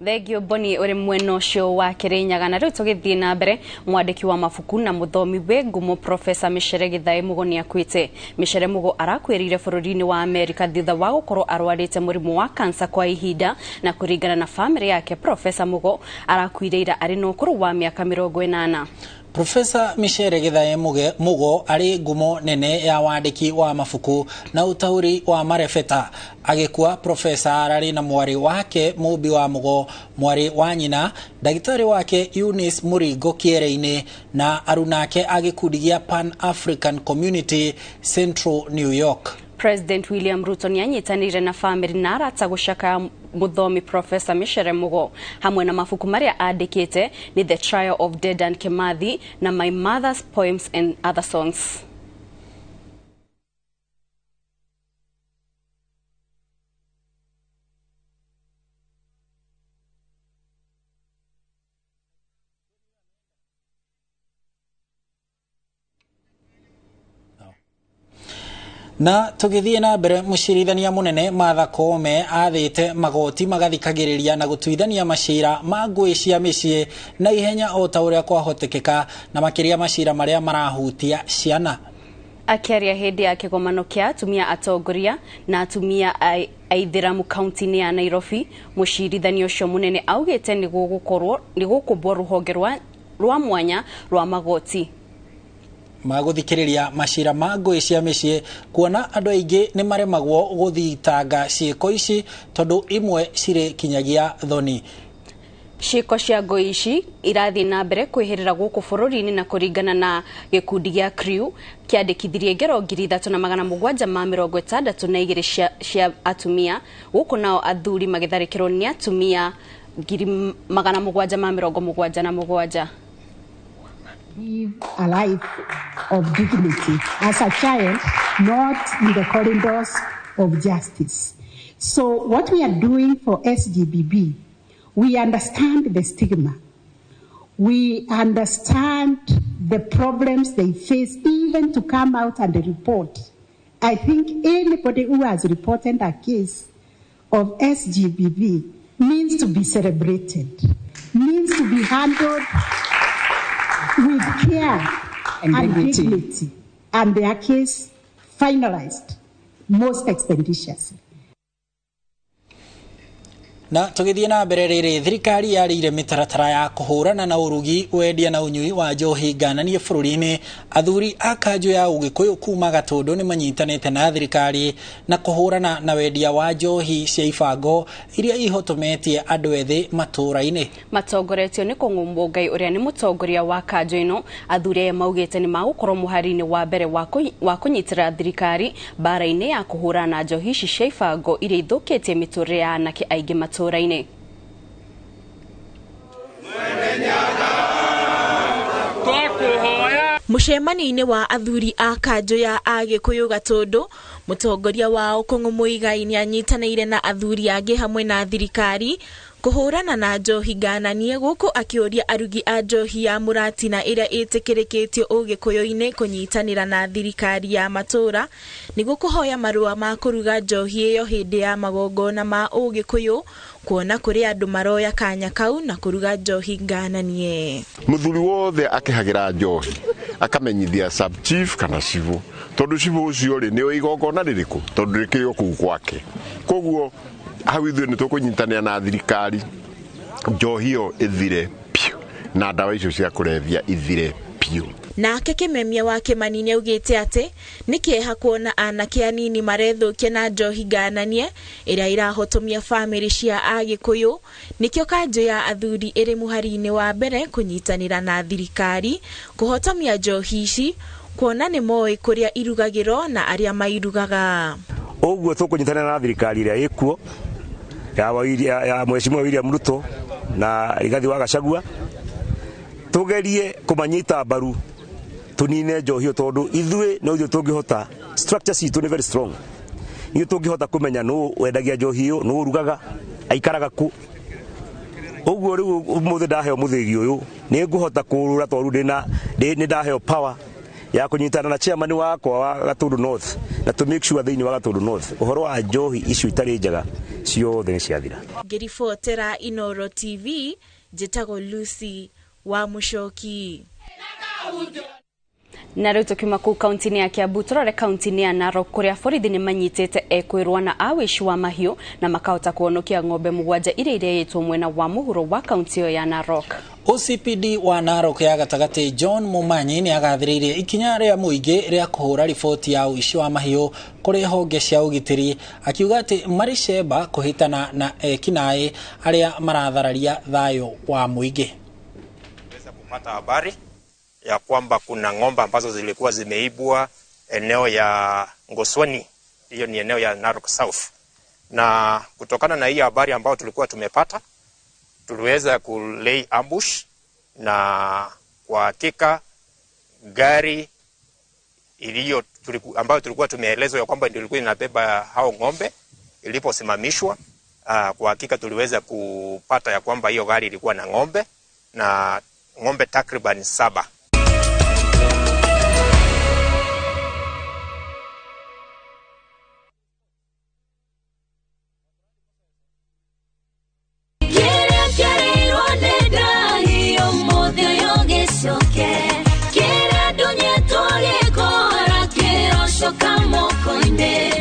Thegio Boni uri mweno ucio wa Kirinyaga na riu tugithie na mbere mwandiki wa mafuku na muthomi we ngumo Professor Michere Githae Mugo ni akwite. Michere Mugo arakwirire bururi-ini wa America thutha wa gukorwo arwarite murimu wa cancer kwa ihinda na kuringana na family yake. Professor Mugo arakwirira ari no ukuru wa miaka 80. Professor Michere Githae Mugo ari ngumo nene ya wandiki wa mafuku na utauri wa marebeta agikua. Professor arari na mwari wake Mubi wa Mugo, mwari wa nyina dagitari wake Eunice Murigo Kiere-ini na arunake agikudigia Pan African Community Central New York. President William Ruto ni anyitanire na family na arata gushaka muthomi Professor Michere Mugo hamwe na mafuku maria andikite ni The Trial of Dedan Kimathi na My Mother's Poems and Other Songs. Na tugithie na mbere mucirithania munene Martha Koome athite magoti magathikagiriria na gutuithania macira ma ngui cia micii na ihenya o ta uria kwahotekeka na makiria macira maria marahutia ciana. Akiaria hindi ya kigomano kia atumia atongoria na atumia aithiramu kaunti-ini ya Nairobi, mucirithanio ucio munene augite ni gukumbwo ruhonge rwa mwanya rwa magoti maguthikiriria macira ma ngui cia micii kuona andu aingi ni maremagwo guthitanga ciiko ici tondu imwe cire kinyagia thoni. Ciiko cia ngui ici irathi na mbere kwihirira guku bururi-ini na kuringana na gikundi gia crew kiandikithirie ngero 3762 cia atumia guku nao athuri magitharikirwo ni atumia 777. Live a life of dignity as a child, not in the corridors of justice. So what we are doing for SGBB, we understand the stigma. We understand the problems they face even to come out and report. I think anybody who has reported a case of SGBB means to be celebrated, means to be handled with care and dignity, and their case finalized most expeditiously. Na tugithie na mbere riri thirikari yarire mitaratara ya kuhurana na urugi wendia na unyui wa njohi ngananie bururi-ini. Athuri a kanjo ya Ugikuyu kuma Gatundu ni manyitanite na thirikari na kuhurana na wendia wa njohi cia ibango iria ihotometie andu ethi matura-ini. Matongoretio ni Kung'umbu Ngai uria ni mutongoria wa kanjo ino. Athuri aya maugite ni magukorwo muhari-ini wa mbere wa kunyitira thirikari bara-ini ya kuhurana na njohi ici cia ibango iria ithukitie miturire ya anake aingi matura-ini. Mucemani-ini wa athuri a kanjo ya Agikuyu Gatundu, mutongoria wao Kung'umbu Ngai ni anyitanĩire na athuri angi hamwe na thirikari kuhurana na njohi ngananie guku akiuria arugi a njohi ya muratina iria itikirikitio Ugikuyu-ini kunyitanira na thirikari ya matura niguo kuhoya marua ma kuruga njohi iyo hindi ya magongona ma Ugikuyu kuona kuri andu maroya kanya kau na kuruga njohi ngananie. Muthuri wothe akihagira njohi akamenyithia sub chief kana civu tondu civu ucio ri ni igongona ririku tondu rikio kuu gwake koguo hau ithuĩ nĩ tũkũnyitanĩra na thirikari njohi ĩyo ĩthire piũ na ndawa icio cia kũrebia ithire piũ. Nake Kimemia wa Kimani ni augite ati ni kieha kuona anake anini marethukia na njohi ngananie iria irahotomia family cia Agikuyu nikio kanjo ya athuri iri muhari-ini wa mbere kunyitanira na thirikari kuhotomia njohi ici kuona ni moi kuria irugagiro na aria mairugaga. Oguo tũkũnyitanĩra na thirikari iria ikuo ya Mheshimiwa William Ruto na Rigathi wa Gachagua tugerie kumanyita mbaru tunine njohi tondu ithuĩ no ithuĩ tũngĩhota structure citũ ni very strong. Ithuĩ tũngĩhota kumenya nũ wendagia njohi ĩyo nũ urugaga aikaraga ku. Oguo rĩu ũmũthĩ ndaheo mũthĩgi ũyũ nĩ ngũhota kũrũra tondu nĩ ndaheo power ya kunyitana na chairman wakwa wa Gatundu North na to make sure thĩinĩ wa Gatundu North uhoro wa njohi icio itarĩ njega ciothe nĩ ciathira. Ngiribotera Inoro TV njĩtagwo Lucy wa Mucoki. Na rĩu tukiuma kuu kaunti-ini ya Kiambu turore kaunti-ini ya Narok kuria borithi ni manyitite ekwirwa na awici wa mahiũ na makahota kuonokia ng'ombe mugwanja iria ireĩtwo mwena wa muhuro wa kaunti iyo ya Narok. OCPD wa Narok ya gatagati John Mumanyi ni agathiririe ikinya ria muingi ria kuhura riboti ya uici wa mahiũ kuri honge cia ugitiri akiuga ati maricemba kuhitana na ekinaĩ aria marathararia thayo wa muingi. Tunaweza kupata habari ya kwamba kuna ng'ombe ambazo zilikuwa zimeibwa eneo ya Ngoswani, hiyo ni eneo ya Narok South. Na kutokana na hii habari ambayo tulikuwa tumepata, tuliweza kulay ambush na kwa hakika gari ambayo tulikuwa tumeelezwa ya kwamba ndio ilikuwa inabeba hao ng'ombe iliposimamishwa, kwa hakika tuliweza kupata ya kwamba hiyo gari ilikuwa na ng'ombe takriban 7.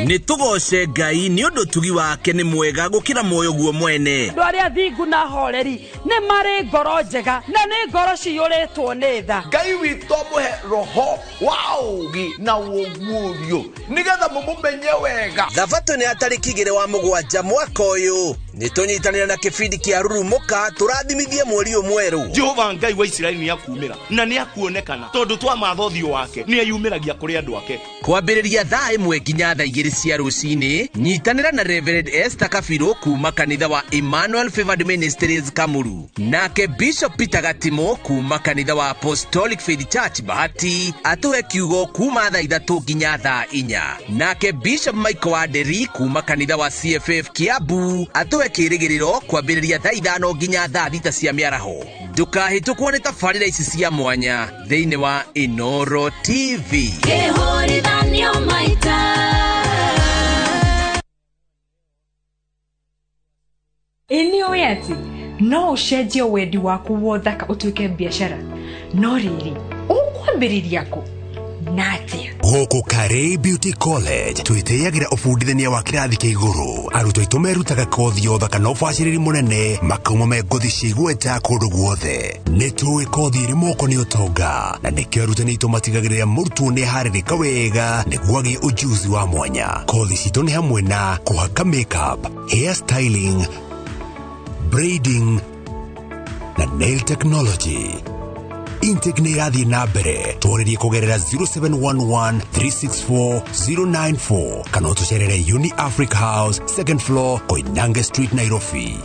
Nĩ tũgoce Ngai nĩ ũndũ tugi wake nĩ mwega gũkĩra muoyo guo mwene. Andũ arĩa thingu na horeri nĩ marĩ ngoro njega na nĩ ngoro ciyũrĩtwo nĩ tha. Ngai witũ mũhe roho wa ũũgĩ na ũguũrio nĩgetha mũmũmenye wega. Thabatũ nĩ atarĩki 2 wa mũgwanja mwaka ũyũ. Nĩ tũnyitanĩra na kĩbindi kĩa Rurumuka tũrathimithie mweri mwerũ. Jehova Ngai wa Isiraeli nĩ akumĩra na nĩ akuonekana tondũ twamatha ũthiũ wake nĩ ayumĩragia kũrĩ andũ ake. Kwambĩrĩria thaa 1 nginya thaa 2 cia rũcinĩ, nyitanĩra na Reverend Esther Kabirũ kuma kanitha wa Emmanuel Favored Ministries Kamuru, nake Bishop Peter Gatimo kuma kanitha wa Apostolic Faith Church Bahati atũhe kiugo kuma thaa 3 nginya thaa 4, nake Bishop Michael Waderi kuma kanitha wa CFF Kiambu atũhe kĩrĩgĩrĩro kwambĩrĩria thaa 5 nginya thaa 6 cia mĩaraho. Ndũkahĩtũkwo nĩ tabarĩra ici cia mwanya thĩinĩ wa Inoro TV. Eneo yati no ũcenjie wendi waku wa ũthaka ũtuĩke biashara, no rĩrĩ ũkwambĩrĩria kũ na atĩa? Gũkũ Kare Beauty College twĩtĩagĩra ũbundithania wa kĩrathi kĩa igũrũ. Arutwo aitũ merutaga kothi ya ũthaka na ũbacĩrĩri mũnene, makauma me ngũthi cia igweta kũndũ guothe. Nĩ tũĩ kothi ĩrĩ moko nĩ ũtonga, na nĩkĩo arutani aitũ matigagĩrĩra mũrutwo nĩ aharĩrĩka wega nĩguo agĩe ũjuzi wa mwanya. Kothi citũ nĩ hamwe na kũhaka makeup, hair styling, braiding na nail technology. Intake nĩ irathiĩ na mbere. Tũũrĩrie kũgerera 0711-364-094 kana ũtũcerere Uni Africa House, 2nd floor, Koinange Street, Nairobi.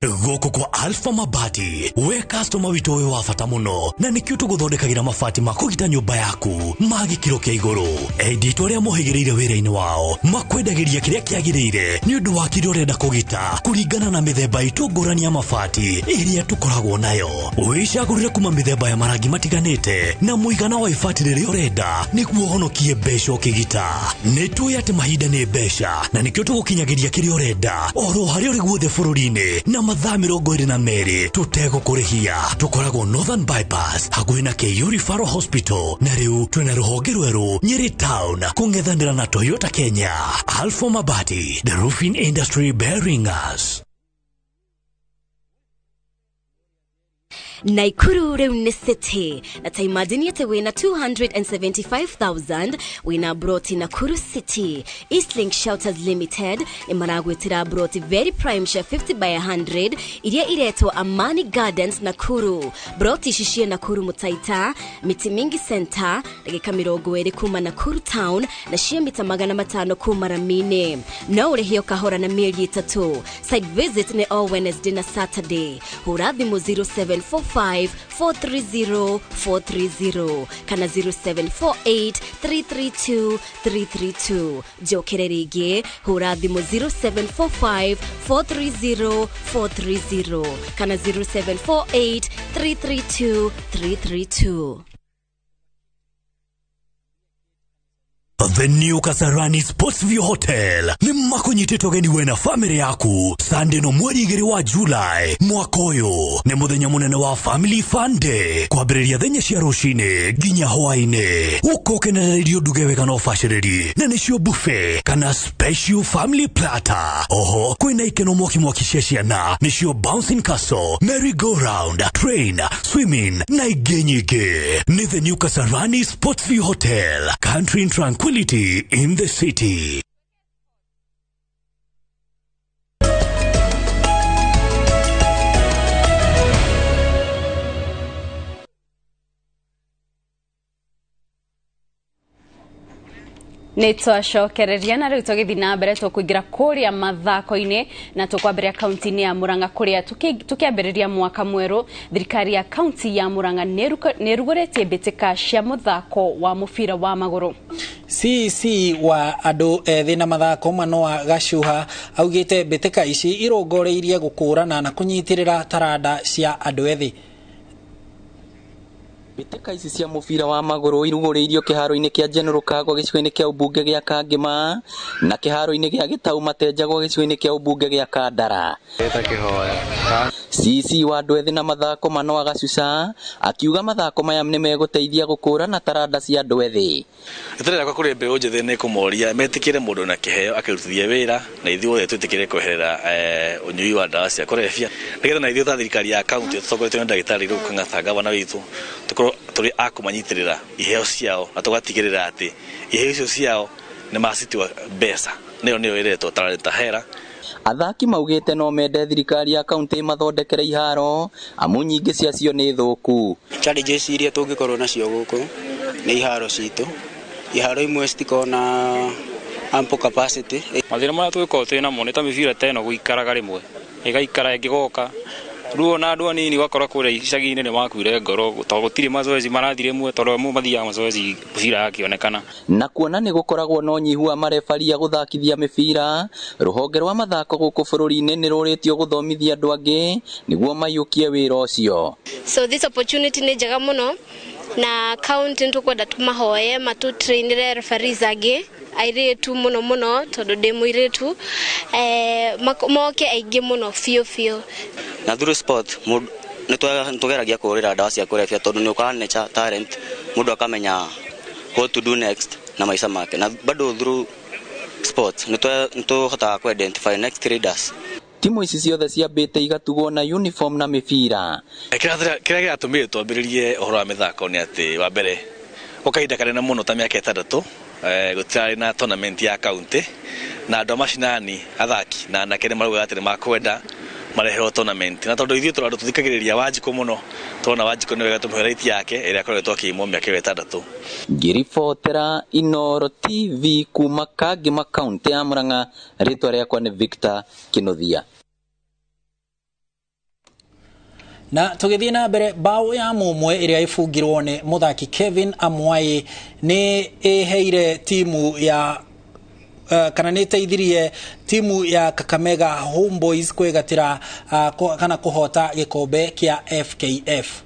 Gũkũ kwa Alpha Mabati, we customer witũ ũyũ wa bata mũno, na nĩkĩo tũgũthondekagĩra mabati ma kũgita nyũmba yaku ma gĩkĩro kĩa igũrũ. Endi aitũ arĩa mohĩgĩrĩire wĩra-inĩ wao makwendagĩria kĩrĩa kĩagĩrĩire nĩ ũndũ wa kĩrĩa ũrenda kũgita kũringana na mĩthemba itũ ngũrani ya mabati ĩrĩa tũkoragwo nayo. Wĩcagũrĩre kuma mĩthemba ya marangi matiganĩte na mũigana wa ibati rĩrĩa ũrenda nĩguo ũhonokie mbeca ũkĩgita. Nĩ tũĩ atĩ mahinda nĩ mbeca, na nĩkĩo tũgũkinyagĩria kĩrĩa ũrenda oro harĩa ũrĩ guothe bũrũri-inĩ na mathaa 22 tũtegũkũrĩhia. Tũkoragwo Northern Bypass hakuhĩ na KU Referral Hospital, na rĩu twĩna rũhonge rwerũ Nyeri Town kũng'ethanĩra na Toyota Kenya. Alpha Mabati, the roofing industry bearing us. Naikuru rĩu nĩ city, na ta imagine atĩ wĩna 275,000 wĩna broti Nakuru City. Eastlink Shelters Limited nĩ maragwĩtĩra broti very prime share 50 by 100 iria iretwo Amani Gardens Nakuru. Broti ici ciĩ Nakuru Mutaita, Miti Mingi Center, ndagĩka 20 kuma Nakuru Town, na ciĩ mita 500 kuma Ramine. No ũrĩhio kahora na mĩeri 3. Site visit nĩ all Wednesday na Saturday. Hũra thimũ 0745-430-430 kana 0748-332-332. Jokere rĩngĩ, hũra thimũ 0745-430-430 kana 0748-332-332. The New Kasarani Sportsview Hotel nĩ makunyitĩte ũgeni we na family yaku Sunday no mweri 2 wa July mwaka ũyũ. Nĩ mũthenya mũnene wa Family Fun Day, kwambĩrĩria thenya cia rũcinĩ nginya hwaĩ-inĩ. Ũkokenererio nduge wega na ũbacĩrĩri, na nĩcio buffet kana special family platter. Oho kwĩna ikeno mwaki cia ciana, nĩcio bouncing castle, merry go round, train, swimming na ingĩ nyingĩ. Nĩ The New Kasarani Sportsview Hotel, country in tranquility in the city. Nĩ twacokereria na rĩu tũgĩthiĩ na mbere tũkũingĩra kũrĩa mathako-inĩ na tũkwambĩrĩria kaunti-inĩ ya Murang'a kũrĩa tũkĩambĩrĩria mwaka mwerũ. Thirikari ya kaunti ya Murang'a nĩ rugũrĩtie mbĩtĩka cia mũthako wa mũbira wa magũrũ. CC wa andũ ethĩ na mathako Manoa Gacuha augĩte mbĩtĩka ici irongoreirie gũkũrana na kũnyitĩrĩra taranda cia andũ ethĩ. Mbĩtĩka ici cia mũbira wa magũrũ irugũrĩirio kĩharo-inĩ kĩa General Kago gĩcigo-inĩ kĩa ũmbunge gĩa Kangema na kĩharo-inĩ gĩa Gĩtaũ Matenjagwo gĩcigo-inĩ kĩa ũmbunge gĩa Kandara. CC wa andũ ethĩ na mathako Manoa Gacuca akiuga mathako maya nĩ megũteithia gũkũũrana taranda cia andũ ethĩ. Nĩtũrenda kũrĩ mbeũ njĩthĩ nĩ kũmoria metikĩre mũndũ na kĩheo akĩrutithia wĩra na ithuothe twĩtĩkĩre kweherera ũnyui wa ndawa cia kũrebia nĩgetha na ithuĩ ta thirikari ya kaunti tũtongoretio nĩ ndagĩtarĩ rĩu Kang'ata gavana witũ tũkorwo tũrĩ a kũmanyitĩrĩra iheo ciao na tũgatigĩrĩra atĩ iheo icio ciao nĩ macitiwa mbeca nĩyo ĩretwo talent hera. Athaki maugĩte no mende thirikari ya kaunti mathondekere iharo amu nyingĩ ciacio nĩ thũku. Challenges iria tũngĩkorwo nacio gũkũ nĩ iharo citũ. Iharo imwe citikona ample capacity. Mathĩna marĩa tũgĩkorwo twĩ namo nĩ ta mĩbira ta ĩno gũikaraga rĩmwe ĩgaikara ĩngĩgoka rĩu na andũ anini wakora kũrĩa icagi-inĩ nĩ makuire ngoro tondũ gũtirĩ mazoezi marathire mwe tondũ amwe mathiaga mazoezi mĩbira yakĩonekana. Na kuona nĩ gũkoragwo na ũnyihu wa marefaria gũthakithia mĩbira, rũhonge rwa mathako gũkũ bũrũri-inĩ nĩ rũrĩtio gũthomithia andũ angĩ nĩguo maiyũkie wĩra ũcio. So this opportunity nĩ njega mũno na county tũkwenda tũmahoye matũtrainire referees angĩ airĩtu mũno tondũ ndĩ mũirĩtu moke aingĩ mũno biũ. Na through sport nĩ tũgeragia kũhũrĩra ndawa cia kũrebia tondũ nĩ ũkanacha talent mũndũ akamenya what to do next na maica make na bado through sport nĩ tũhotaga ku identify next leaders. Timu ici ciothe ciambĩte igatugwo na uniform na mĩbira. Kĩrĩa gĩatũmire twambĩrĩrie ũhoro wa mĩthako nĩ atĩ wa mbere ũkahinda kanene mũno ta mĩaka 6 gũtirarĩ na tournament ya kaunti na andũ macinani athaki na anake nĩ marauga atĩ nĩ makwenda mareherwo tournament na tondũ ithuĩ tũrandũ tũthikagĩrĩria Wanjikũ mũno tũrona Wanjikũ nĩ wega tũmũhe right yake ĩrĩa akoretwo akĩimwo mĩaka 6. Ngiribotera Inooro TV kuma Kangema kaunti ya Murang'a, rĩtwa rĩakwa nĩ Victor Kĩnuthia. Na tũgĩthiĩ na mbere bao ya mũmwe ĩrĩa ĩbungirwo nĩ mũthaki Kevin Amwai nĩ ĩheire timu ya kana nĩ teithirie timu ya Kakamega Homeboys kwĩgatĩra kana kũhota gĩkombe kĩa FKF.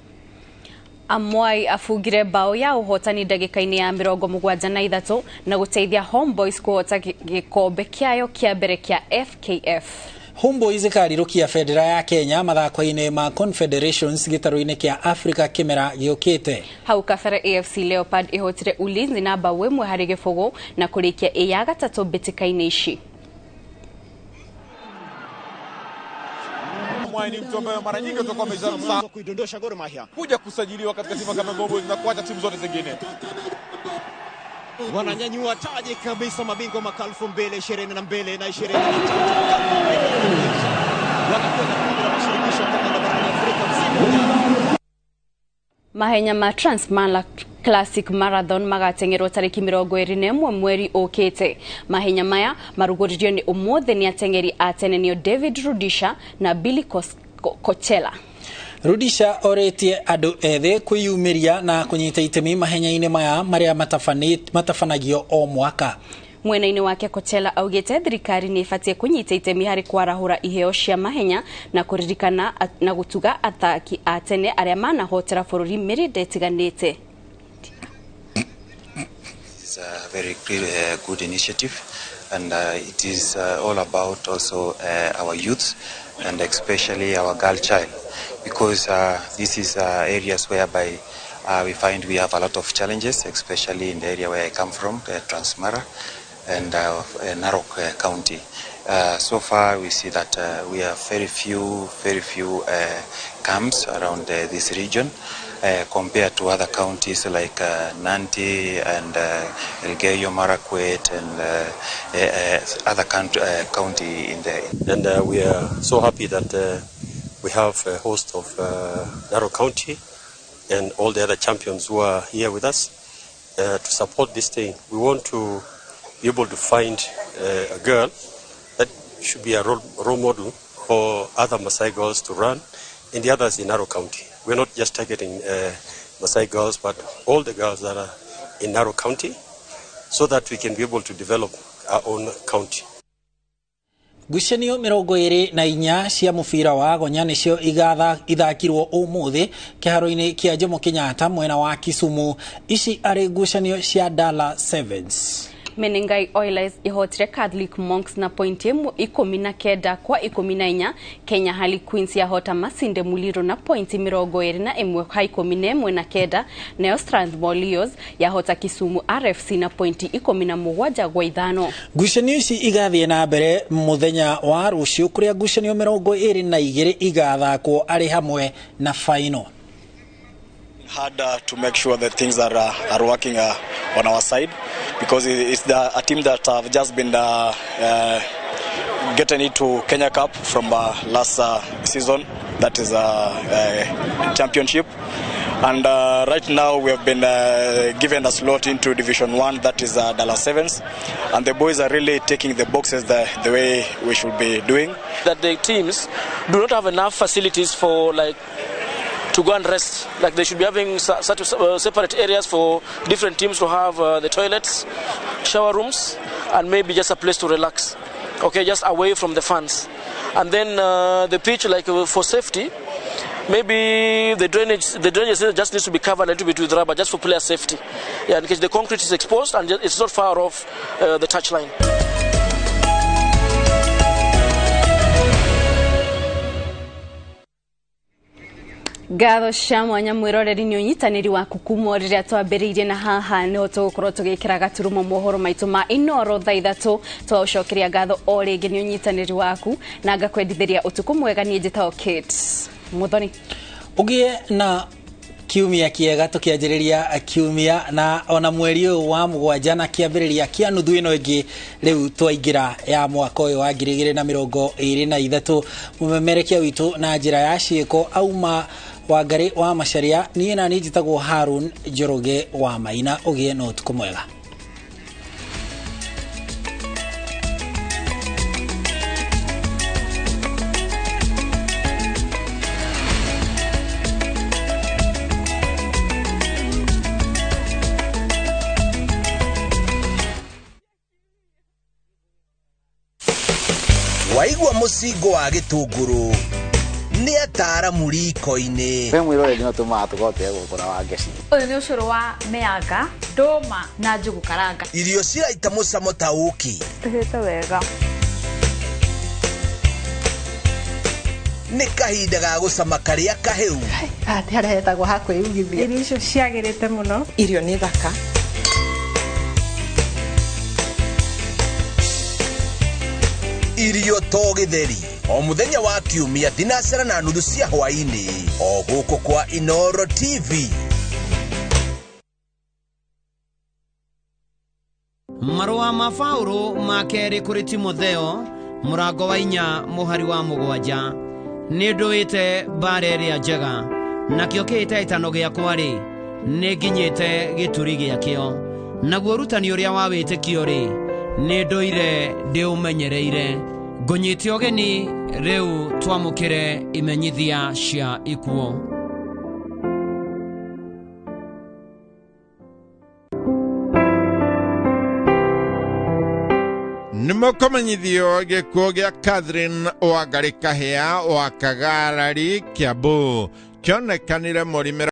Amwai afungire bao ya ũhotani ndagĩka-inĩ ya 73 na gũteithia Homeboys kũhota gĩkombe kĩayo kĩa mbere kĩa FKF. Homeboys ĩkarirũkia bendera ya Kenya mathako-inĩ ma Confederations gĩtarũ-inĩ kĩa Africa kĩmera gĩũkĩte. Hau kabere AFC Leopard ĩhotire Ulinzi na bao 1 harĩ gĩbũgũ na kũrĩkia ya gatatũ mbĩtĩka-inĩ ici. Ni mtu ambaye mara nyingi utakuwa amesha kuidondosha Gor Mahia kuja kusajiliwa katika timu kama Homeboys na kuacha timu zote zingine. Wananyanyua taji kabisa mabingwa mwaka 2022 na 23 wanakwenda kwa mashirikisho kutoka barani Afrika msimu. Mahenya ma Transmara Classic Marathon magatengerwo tariki 21 mweri ũkĩte. Mahenya maya marugũririo nĩ ũmũthĩ nĩ atengeri a tene nĩo David Rudisha na Billy Kochela. Rudisha oretie andũ ethĩ kwĩyumĩria na kũnyita itemi mahenya-inĩ maya marĩa matafanagio o mwaka. Mwena-inĩ wake Kochela augĩte thirikari nĩ ĩbatie kũnyita itemi harĩ kwarahũra iheo cia mahenya na kũririkana na gũtuga athaki a tene arĩa manahotera bũrũri mĩrĩnda ĩtiganĩte. It's a very good initiative and it is all about also our youth and especially our girl child because this is areas whereby we find we have a lot of challenges, especially in the area where I come from, Transmara and Narok County. So far we see that we have very few camps around this region compared to other counties like Nandi and Elgeyo Marakwet and other county in there. And we are so happy that we have a host of Narok County and all the other champions who are here with us to support this thing. We want to be able to find a girl that should be a role model for other Maasai girls to run and the others in Narok County. We're not just targeting Maasai girls, but all the girls that are in Narok County so that we can be able to develop our own county. Ngucanio 24 cia mũbira wa gonya nĩcio ithakirwo ũmũthĩ kĩharo-inĩ kĩa Jomo Kenyatta mwena wa Kisumu. Ici arĩ ngucanio cia Dala Sevens. Menengai Oilers ihotire Catholic Monks na pointi 19 kwa 14. Kenya Harley Queens yahota Masinde Muliro na pointi 21 kwa 11 nayo Strathmore Leos yahota Kisumu RFC na pointi 17 gwa 5. Ngucanio ici igathie na mbere muthenya wa rucio kuria ngucanio 22 igathakwo ari hamwe na final. Hard to make sure that things are working on our side, because it's a team that have just been getting into Kenya Cup from last season, that is championship, and right now we have been given a slot into Division 1, that is Dallas Sevens, and the boys are really taking the boxes the way we should be doing. That the teams do not have enough facilities for to go and rest. Like they should be having separate areas for different teams to have the toilets, shower rooms, and maybe just a place to relax. Okay, just away from the fans. And then the pitch, like for safety, maybe the drainage just needs to be covered a little bit with rubber, just for player safety. Yeah, because the concrete is exposed and it's not far off the touch line. Gatho cia mwanya mwiroreri ni unyitaniri wa kukumo riria twambiriirie na haha ni tugukorwo tugikira gaturumo mohoro maitu ma inoro thaa 3 twaucokeria gatho o ringi ni unyitaniri waku na ngakwendithiria utuku mwega ni njitao Kate Muthoni ugie na kiumia kiega tukianjiriria kiumia na ona mweri uyu wa mugwanja na kiambiriria kia nuthu ino ingi riu twaingira ya mwaka uyu wa 2023 mumemerekia witu na njira ya ciiko auma Wangari wa Macharia ni na ni njitagwo Harun Njoroge wa Maina ugie no tuko mwega. Waigwa musingo wa gitunguru ni atara muriko-ini we mwirore no tuma tugote gukora wa ngeci uyu ni ucuru wa meanga ndoma na njugu karanga irio ciraita mucamo ta uki tuhite wega ni kahinda ga gucama karia kaheu ati haretagwo hakwe ugithia irio icio ciagirite muno irio ni thaka irio to githeri o muthenya wa kiumia tinacera na nuthu cia hwaini o guku kwa Inoro TV. Marua ma Paulo makeri kuri Timotheo murango wa 4 muhari wa 7 ni nduite bareria njega nakio kiitaitano giakwa ri ni nginyite gituri giakio naguo rutani uria wa witikio ri ni nduire ndi umenyereire ngonyite ogeni riu twamukire imenyithia cia ikuo. Nimukomenyithio gikuo gia Catherine Wangari Kahea wa Kagarari Kiambu kionekanire murimira